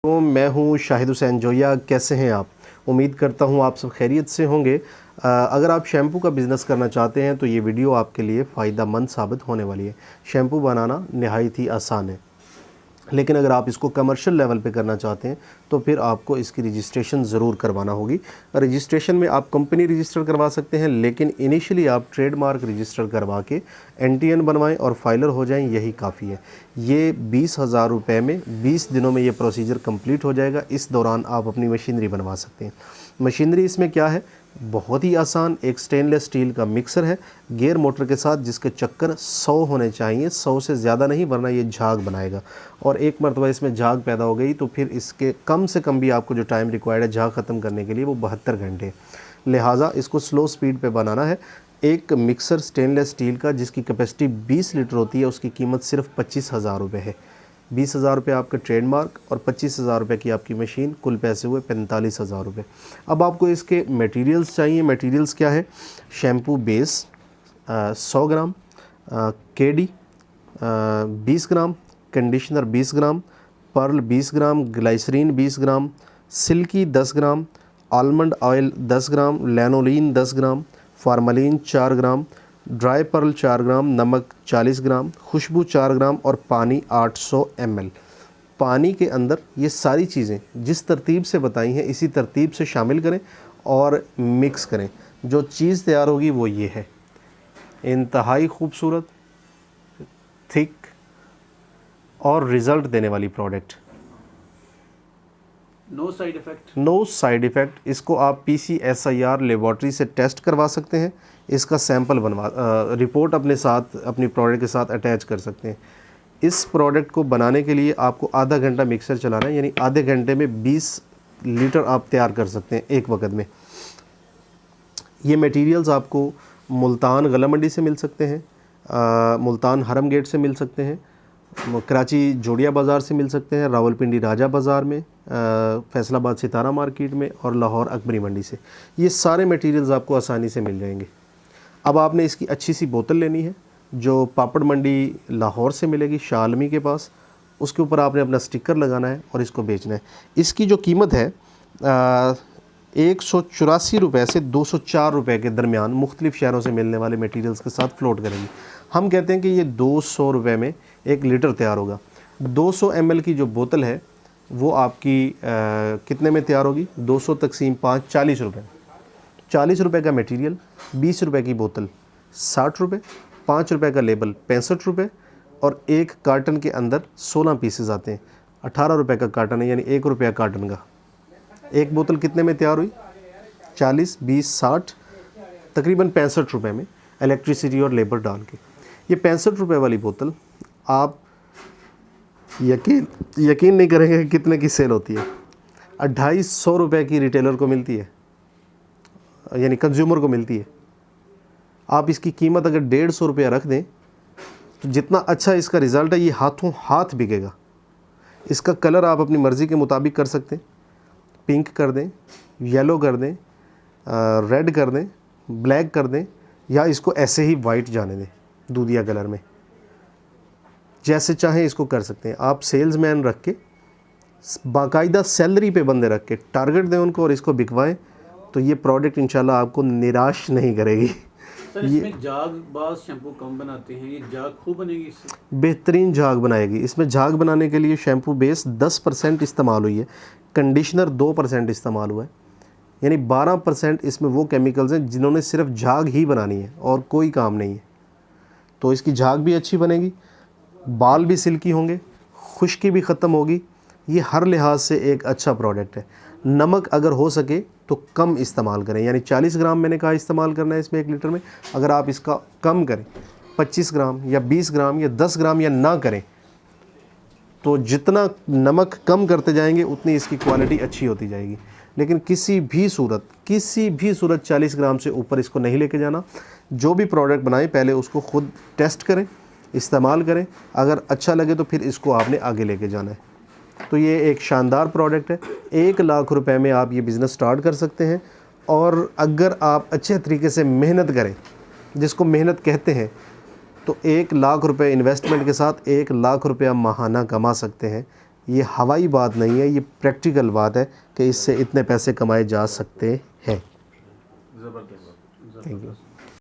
तो मैं हूं शाहिद हुसैन जोया। कैसे हैं आप? उम्मीद करता हूं आप सब खैरियत से होंगे। अगर आप शैम्पू का बिज़नेस करना चाहते हैं तो ये वीडियो आपके लिए फ़ायदा मंद साबित होने वाली है। शैम्पू बनाना नहायत ही आसान है, लेकिन अगर आप इसको कमर्शियल लेवल पे करना चाहते हैं तो फिर आपको इसकी रजिस्ट्रेशन ज़रूर करवाना होगी। रजिस्ट्रेशन में आप कंपनी रजिस्टर करवा सकते हैं, लेकिन इनिशियली आप ट्रेडमार्क रजिस्टर करवा के NTN बनवाएं और फाइलर हो जाएं, यही काफ़ी है। ये 20,000 रुपये में 20 दिनों में ये प्रोसीजर कंप्लीट हो जाएगा। इस दौरान आप अपनी मशीनरी बनवा सकते हैं। मशीनरी इसमें क्या है, बहुत ही आसान। एक स्टेनलेस स्टील का मिक्सर है गियर मोटर के साथ, जिसके चक्कर 100 होने चाहिए, 100 से ज़्यादा नहीं, वरना ये झाग बनाएगा। और एक मरतबा इसमें झाग पैदा हो गई तो फिर इसके कम से कम भी आपको जो टाइम रिक्वायर्ड है झाग ख़त्म करने के लिए वो 72 घंटे। लिहाजा इसको स्लो स्पीड पे बनाना है। एक मिक्सर स्टेनलेस स्टील का जिसकी कैपेसिटी 20 लीटर होती है, उसकी कीमत सिर्फ 25,000 रुपये है। 20,000 रुपये आपका ट्रेडमार्क और 25,000 रुपये की आपकी मशीन, कुल पैसे हुए 45,000 रुपये। अब आपको इसके मटेरियल्स चाहिए। मटेरियल्स क्या है? शैम्पू बेस 100 ग्राम, केडी 20 ग्राम, कंडीशनर 20 ग्राम, पर्ल 20 ग्राम, ग्लाइसरीन 20 ग्राम, सिल्की 10 ग्राम, आलमंड ऑयल 10 ग्राम, लैनोलीन 10 ग्राम, फार्मलिन 4 ग्राम, ड्राई पर्ल 4 ग्राम, नमक 40 ग्राम, खुशबू 4 ग्राम और पानी 800 ml। पानी के अंदर ये सारी चीज़ें जिस तरतीब से बताई हैं इसी तरतीब से शामिल करें और मिक्स करें। जो चीज़ तैयार होगी वो ये है, इंतहाई खूबसूरत, थिक और रिज़ल्ट देने वाली product. No side effect. No side effect. इसको आप PCSIR लेबॉर्ट्री से टेस्ट करवा सकते हैं। इसका सैंपल रिपोर्ट अपने साथ, अपनी प्रोडक्ट के साथ अटैच कर सकते हैं। इस प्रोडक्ट को बनाने के लिए आपको आधा घंटा मिक्सर चलाना है, यानी आधे घंटे में 20 लीटर आप तैयार कर सकते हैं एक वक्त में। ये मटेरियल्स आपको मुल्तान गला मंडी से मिल सकते हैं, मुल्तान हरम गेट से मिल सकते हैं, कराची जोड़िया बाज़ार से मिल सकते हैं, रावलपिंडी राजा बाज़ार में, फैसलाबाद सितारा मार्केट में और लाहौर अकबरी मंडी से। ये सारे मटेरियल्स आपको आसानी से मिल जाएंगे। अब आपने इसकी अच्छी सी बोतल लेनी है जो पापड़ मंडी लाहौर से मिलेगी, शाह आलमी के पास। उसके ऊपर आपने अपना स्टिकर लगाना है और इसको बेचना है। इसकी जो कीमत है 184 रुपये से 204 रुपये के दरमियान मुख्तलिफ़ शहरों से मिलने वाले मटेरियल्स के साथ फ़्लोट करेंगे। हम कहते हैं कि ये 200 रुपये में 1 लीटर तैयार होगा। 200 ml की जो बोतल है वो आपकी कितने में तैयार होगी? 200 तक़सीम 5, 40 रुपये। 40 रुपये का मटेरियल, 20 रुपये की बोतल 60 रुपये, 5 रुपये का लेबल 65 रुपये और एक कार्टन के अंदर 16 पीसेस आते हैं। 18 रुपये का कार्टन है, यानी 1 रुपया कार्टन का। एक बोतल कितने में तैयार हुई? 40, 20, 60, तकरीबन 65 रुपये में इलेक्ट्रिसिटी और लेबर डाल के। ये 65 रुपये वाली बोतल आप यकीन नहीं करेंगे कि कितने की सेल होती है। 250 रुपये की रिटेलर को मिलती है, यानी कंज्यूमर को मिलती है। आप इसकी कीमत अगर 150 रुपया रख दें तो जितना अच्छा इसका रिज़ल्ट है, ये हाथों हाथ बिकेगा। इसका कलर आप अपनी मर्ज़ी के मुताबिक कर सकते हैं। पिंक कर दें, येलो कर दें, रेड कर दें, ब्लैक कर दें, या इसको ऐसे ही वाइट जाने दें दूधिया कलर में। जैसे चाहें इसको कर सकते हैं। आप सेल्समैन रख के, बाकायदा सैलरी पे बंदे रख के टारगेट दें उनको और इसको बिकवाएं तो ये प्रोडक्ट इंशाल्लाह आपको निराश नहीं करेगी। सर, इसमें झाग बाज़ शैम्पू कम बनाते हैं, ये झाग खूब बनेगी इससे? बेहतरीन झाग बनाएगी। इसमें झाग बनाने के लिए शैम्पू बेस 10% इस्तेमाल हुई है, कंडीशनर 2% इस्तेमाल हुआ है, यानी 12% इसमें वो केमिकल्स हैं जिन्होंने सिर्फ झाग ही बनानी है और कोई काम नहीं है। तो इसकी झाग भी अच्छी बनेगी, बाल भी सिल्की होंगे, खुश्की भी ख़त्म होगी। ये हर लिहाज से एक अच्छा प्रोडक्ट है। नमक अगर हो सके तो कम इस्तेमाल करें, यानी 40 ग्राम मैंने कहा इस्तेमाल करना है इसमें 1 लीटर में। अगर आप इसका कम करें, 25 ग्राम या 20 ग्राम या 10 ग्राम या ना करें, तो जितना नमक कम करते जाएंगे उतनी इसकी क्वालिटी अच्छी होती जाएगी। लेकिन किसी भी सूरत 40 ग्राम से ऊपर इसको नहीं लेके जाना। जो भी प्रोडक्ट बनाएं पहले उसको ख़ुद टेस्ट करें, इस्तेमाल करें, अगर अच्छा लगे तो फिर इसको आपने आगे लेके जाना है। तो ये एक शानदार प्रोडक्ट है। 1 लाख रुपए में आप ये बिज़नेस स्टार्ट कर सकते हैं। और अगर आप अच्छे तरीके से मेहनत करें, जिसको मेहनत कहते हैं, तो 1 लाख रुपए इन्वेस्टमेंट के साथ 1 लाख रुपया माहाना कमा सकते हैं। ये हवाई बात नहीं है, ये प्रैक्टिकल बात है कि इससे इतने पैसे कमाए जा सकते हैं। ज़बरदस्त। Thank you.